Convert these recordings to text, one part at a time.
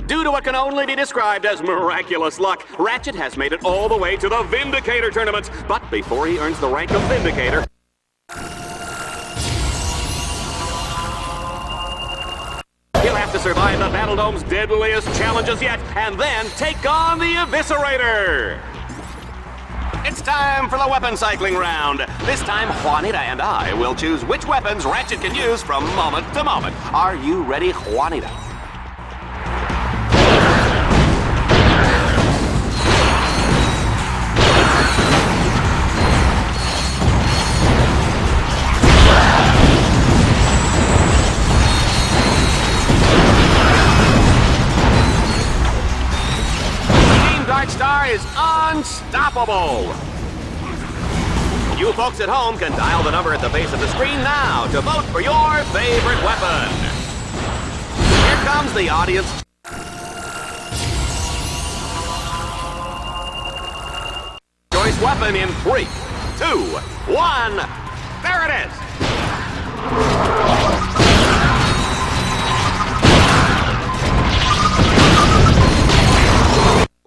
Due to what can only be described as miraculous luck, Ratchet has made it all the way to the Vindicator tournament. But before he earns the rank of Vindicator, he'll have to survive the Battledome's deadliest challenges yet, and then take on the Eviscerator! It's time for the weapon cycling round. This time, Juanita and I will choose which weapons Ratchet can use from moment to moment. Are you ready, Juanita? Star is unstoppable. You folks at home can dial the number at the base of the screen now to vote for your favorite weapon. Here comes the audience. Choice weapon in 3, 2, 1. There it is.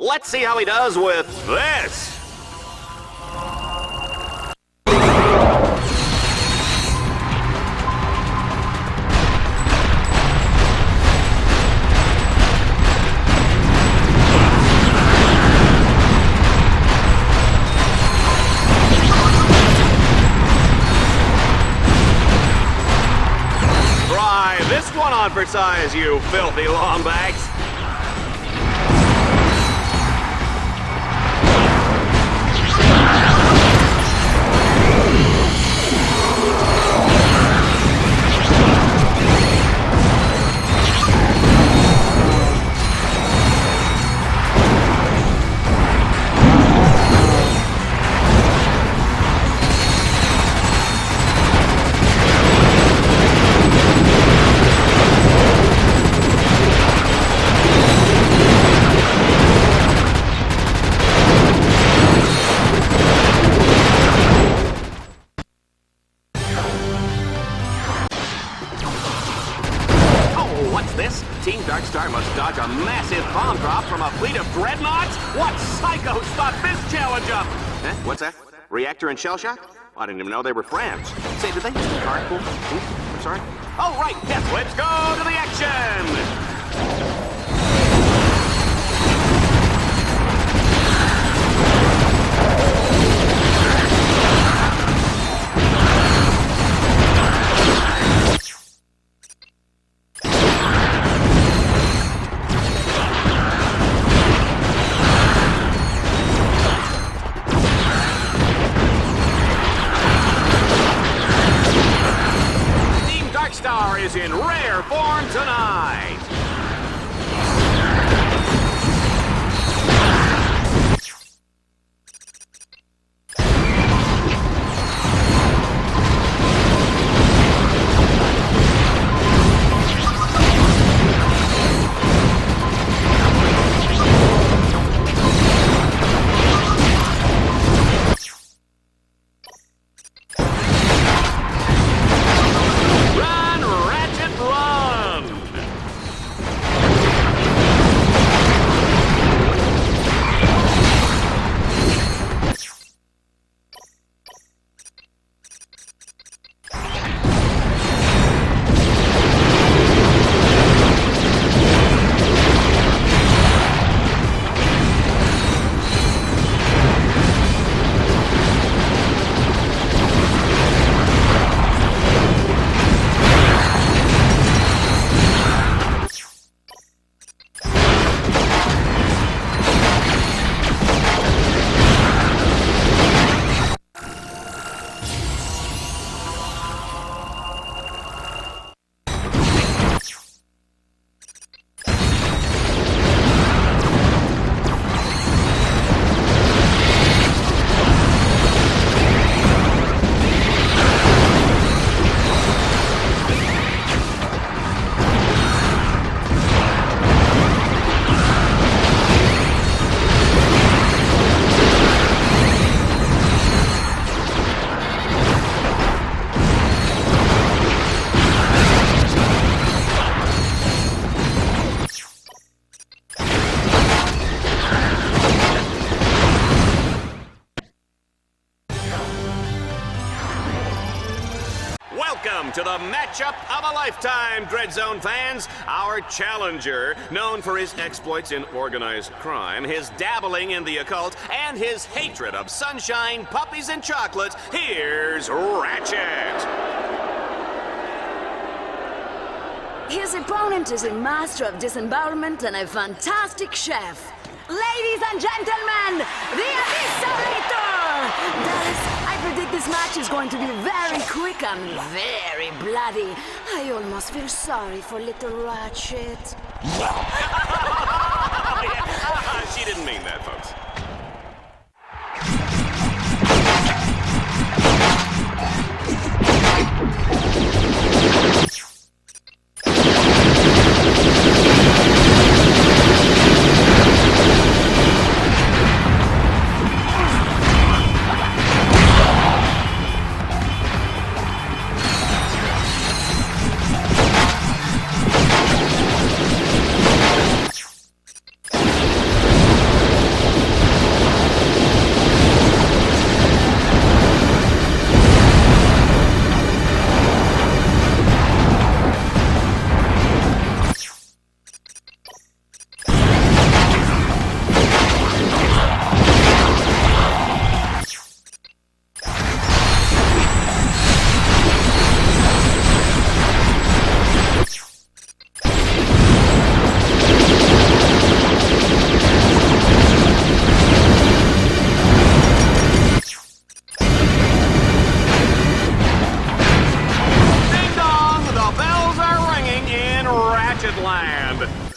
Let's see how he does with this. Try this one on for size, you filthy lombags. Team Darkstar must dodge a massive bomb drop from a fleet of dreadnoughts? What psychos thought this challenge up? What's that? Reactor and shell shock? I didn't even know they were friends. Say, did they use the card pool? I'm sorry? Oh, right, yes, let's go to the action! Star is in rare form tonight. Welcome to the matchup of a lifetime, Dread Zone fans. Our challenger, known for his exploits in organized crime, his dabbling in the occult, and his hatred of sunshine, puppies, and chocolates, here's Ratchet. His opponent is a master of disembowelment and a fantastic chef. Ladies and gentlemen, the Eviscerator! Dallas, I predict this match is going to be very quick and very bloody. I almost feel sorry for little Ratchet. She didn't mean that, folks. Land.